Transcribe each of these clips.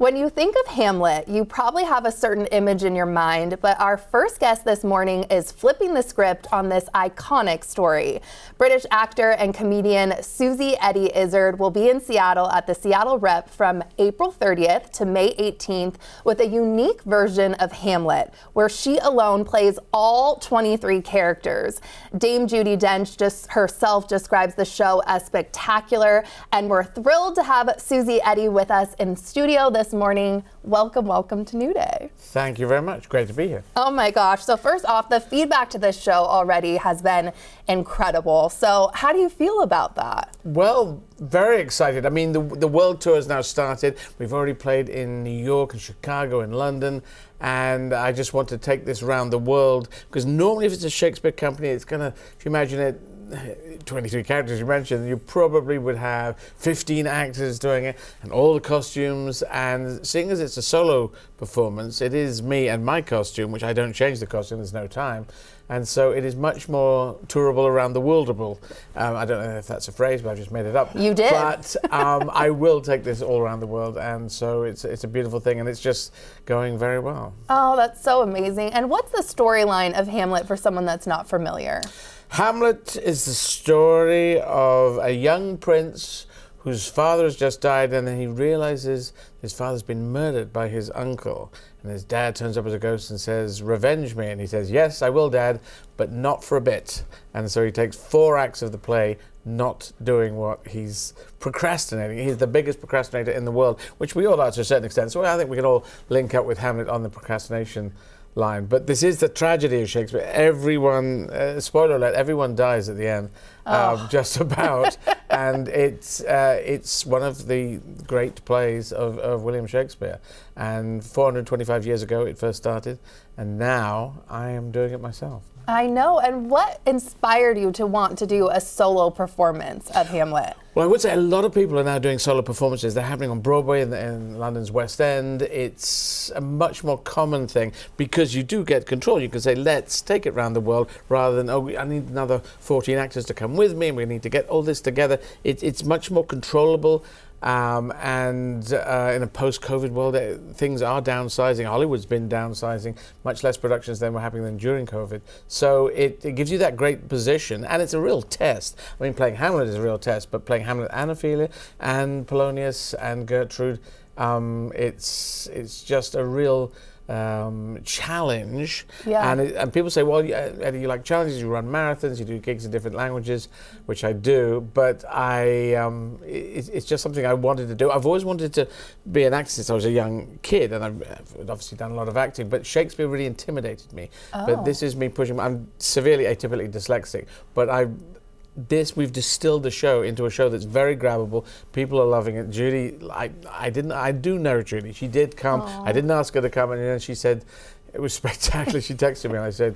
When you think of Hamlet, you probably have a certain image in your mind, but our first guest this morning is flipping the script on this iconic story. British actor and comedian Suzy Eddie Izzard will be in Seattle at the Seattle Rep from April 30th to May 18th with a unique version of Hamlet, where she alone plays all 23 characters. Dame Judi Dench herself describes the show as spectacular, and we're thrilled to have Suzy Eddie with us in studio this morning. Welcome to New Day. Thank you very much. Great to be here. Oh my gosh. So first off, the feedback to this show already has been incredible. So how do you feel about that? Well, very excited. I mean, the world tour has now started. We've already played in New York and Chicago and London, and I just want to take this around the world, because normally if it's a Shakespeare company, it's going to, if you imagine it, 23 characters you mentioned, you probably would have 15 actors doing it and all the costumes, and seeing as it's a solo performance, it is me and my costume, which I don't change the costume, there's no time, and so it is much more tourable around the worldable. I don't know if that's a phrase, but I just made it up. You did. But I will take this all around the world, and so it's a beautiful thing, and it's just going very well. Oh, that's so amazing. And what's the storyline of Hamlet for someone that's not familiar? Hamlet is the story of a young prince whose father has just died, and then he realizes his father's been murdered by his uncle. And his dad turns up as a ghost and says, "Revenge me." And he says, "Yes, I will, Dad, but not for a bit." And so he takes 4 acts of the play not doing what he's procrastinating. He's the biggest procrastinator in the world, which we all are to a certain extent. So I think we can all link up with Hamlet on the procrastination line. But this is the tragedy of Shakespeare. Everyone, spoiler alert, everyone dies at the end, just about. And it's one of the great plays of William Shakespeare. And 425 years ago it first started, and now I am doing it myself. I know. And what inspired you to want to do a solo performance of Hamlet? Well, I would say a lot of people are now doing solo performances. They're happening on Broadway in London's West End. It's a much more common thing because you do get control. You can say, let's take it around the world, rather than, oh, I need another 14 actors to come with me and we need to get all this together. It's much more controllable. And in a post-COVID world, things are downsizing. Hollywood's been downsizing, much less productions than were happening than during COVID. So it gives you that great position, and it's a real test. I mean, playing Hamlet is a real test, but playing Hamlet and Ophelia and Polonius and Gertrude, it's just a real challenge. Yeah. And people say, well, Eddie, you like challenges, you run marathons, you do gigs in different languages, which I do, but it's just something I wanted to do. I've always wanted to be an actor since I was a young kid, and I've obviously done a lot of acting, but Shakespeare really intimidated me. Oh. But this is me pushing. I'm severely atypically dyslexic, but we've distilled the show into a show that's very grabbable. People are loving it. Judy, I do know Judy. She did come. Aww. I didn't ask her to come, and then she said it was spectacular. She texted me and I said,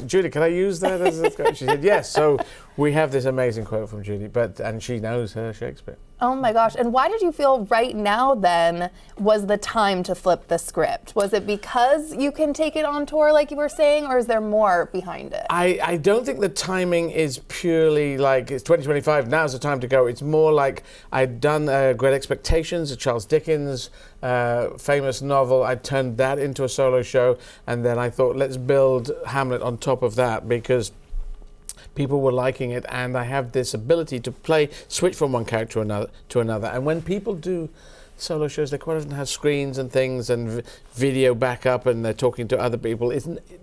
"Judy, can I use that as a..." She said yes. So we have this amazing quote from Judy, and she knows her Shakespeare. Oh my gosh. And why did you feel right now then was the time to flip the script? Was it because you can take it on tour like you were saying, or is there more behind it? I don't think the timing is purely like it's 2025, now's the time to go. It's more like I'd done Great Expectations, a Charles Dickens famous novel. I turned that into a solo show, and then I thought, let's build Hamlet on top of that, because people were liking it, and I have this ability to switch from one character to another. And when people do solo shows, they quite often have screens and things and video backup, and they're talking to other people.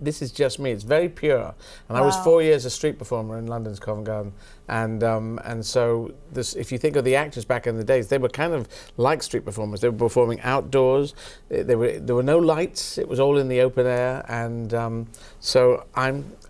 This is just me. It's very pure. And Wow. I was 4 years a street performer in London's Covent Garden, and so if you think of the actors back in the days, they were kind of like street performers. They were performing outdoors. There were no lights. It was all in the open air, and so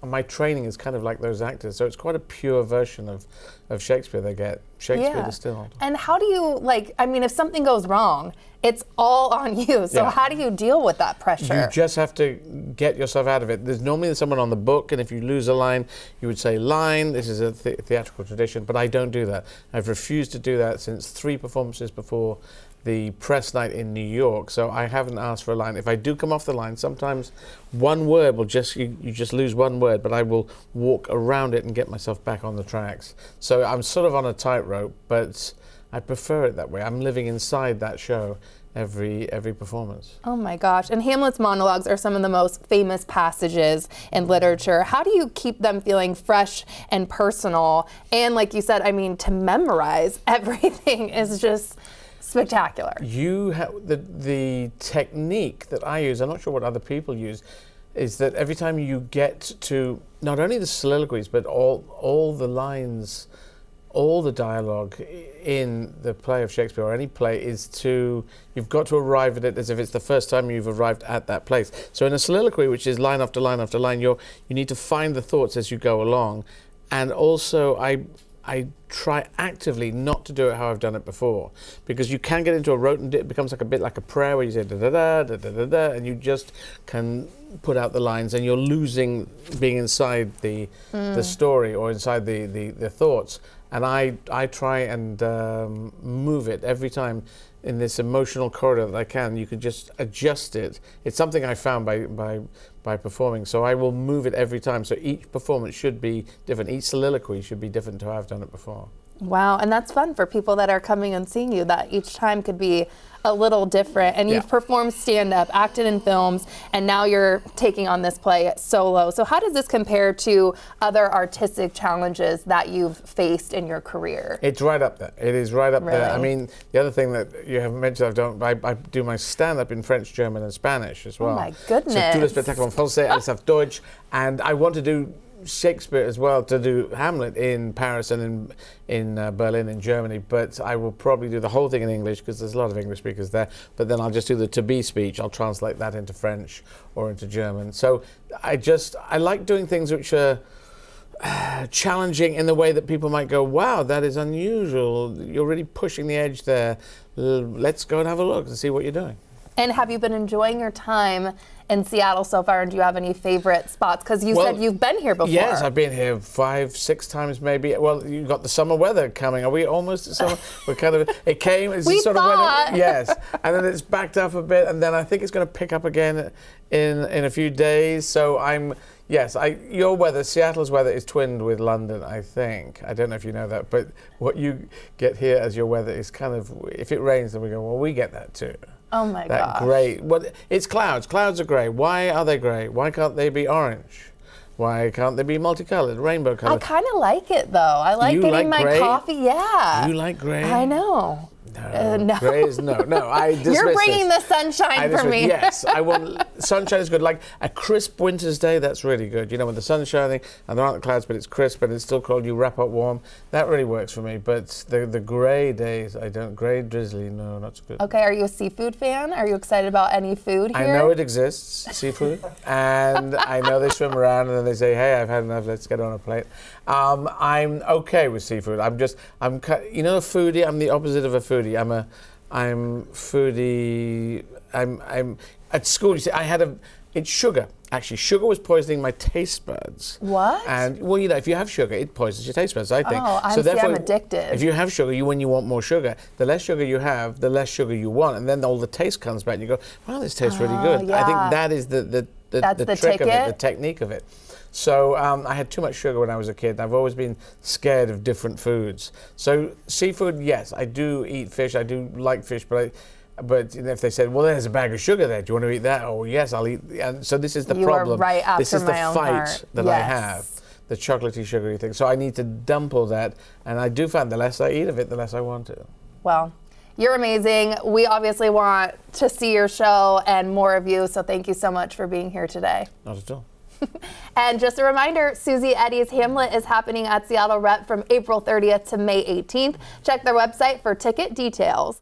my training is kind of like those actors. So it's quite a pure version of Shakespeare they get. Shakespeare distilled. And how do you, if something goes wrong, it's all on you. So how do you deal with that pressure? You just have to get yourself out of it. There's normally someone on the book, and if you lose a line, you would say line. This is a theatrical tradition, but I don't do that. I've refused to do that since 3 performances before the press night in New York, so I haven't asked for a line. If I do come off the line, sometimes one word will you just lose one word, but I will walk around it and get myself back on the tracks. So I'm sort of on a tightrope, but I prefer it that way. I'm living inside that show, every performance. Oh my gosh. And Hamlet's monologues are some of the most famous passages in literature. How do you keep them feeling fresh and personal? And like you said, I mean, to memorize everything is just spectacular. You have the technique that I use, I'm not sure what other people use, is that every time you get to not only the soliloquies, but all the lines, all the dialogue in the play of Shakespeare or any play you've got to arrive at it as if it's the first time you've arrived at that place. So in a soliloquy, which is line after line after line, you need to find the thoughts as you go along. And also I try actively not to do it how I've done it before, because you can get into a rote and it becomes like a bit like a prayer where you say da da da da da da da, and you just can put out the lines and you're losing being inside the story or inside the thoughts. And I try and move it every time in this emotional corridor that I can. You can just adjust it. It's something I found by performing. So I will move it every time. So each performance should be different. Each soliloquy should be different to how I've done it before. Wow, and that's fun for people that are coming and seeing you, that each time could be a little different. And you've performed stand-up, acted in films, and now you're taking on this play solo. So how does this compare to other artistic challenges that you've faced in your career? It's right up there. It is right up there. I mean, the other thing that you haven't mentioned, I do my stand-up in French, German, and Spanish as well. Oh my goodness. So tout le spectacle en français, alles auf Deutsch, and I want to do Shakespeare as well, to do Hamlet in Paris and in Berlin in Germany, but I will probably do the whole thing in English because there's a lot of English speakers there, but then I'll just do the to-be speech. I'll translate that into French or into German. So I like doing things which are challenging in the way that people might go, wow, that is unusual. You're really pushing the edge there. Let's go and have a look and see what you're doing. And have you been enjoying your time in Seattle so far, and do you have any favorite spots? Because you said you've been here before. Yes, I've been here 5, 6 times maybe. Well, you've got the summer weather coming. Are we almost at summer? We're kind of, it came, it's we sort thought. of when yes. And then it's backed up a bit, and then I think it's going to pick up again in a few days. So your weather, Seattle's weather is twinned with London, I think. I don't know if you know that, but what you get here as your weather is kind of, if it rains, then we go, well, we get that too. Oh my gosh. That grey. Well, it's clouds. Clouds are grey. Why are they grey? Why can't they be orange? Why can't they be multicolored, rainbow colored? I kind of like it though. I like getting my coffee. Yeah. You like grey? I know. No. Grey is no. I dismiss You're bringing this. the sunshine for me. Yes, I want sunshine is good. Like a crisp winter's day, that's really good. You know, when the sun's shining and there aren't the clouds, but it's crisp and it's still cold. You wrap up warm. That really works for me. But the grey days, I don't. Grey, drizzly, no, not so good. Okay, are you a seafood fan? Are you excited about any food here? I know it exists, seafood, and I know they swim around and then they say, "Hey, I've had enough. Let's get on a plate." I'm okay with seafood. I'm you know, a foodie. I'm the opposite of a foodie. I'm foodie. I'm at school. You see, it's sugar. Actually, sugar was poisoning my taste buds. What? And well, you know, if you have sugar, it poisons your taste buds, I think. Oh, I'm addicted. If you have sugar, when you want more sugar, the less sugar you have, the less sugar you want, and then all the taste comes back, and you go, "Wow, this tastes really good." Yeah. I think that is the trick of it, the technique of it. So I had too much sugar when I was a kid. I've always been scared of different foods. So seafood, yes, I do eat fish. I do like fish, but if they said, well, there's a bag of sugar there, do you want to eat that? Oh, yes, I'll eat. And so this is the problem. You are right after this is the my own fight heart. that I have, the chocolatey, sugary thing. So I need to dump all that. And I do find the less I eat of it, the less I want it. Well, you're amazing. We obviously want to see your show and more of you. So thank you so much for being here today. Not at all. And just a reminder, Suzy Eddie's Hamlet is happening at Seattle Rep from April 30th to May 18th. Check their website for ticket details.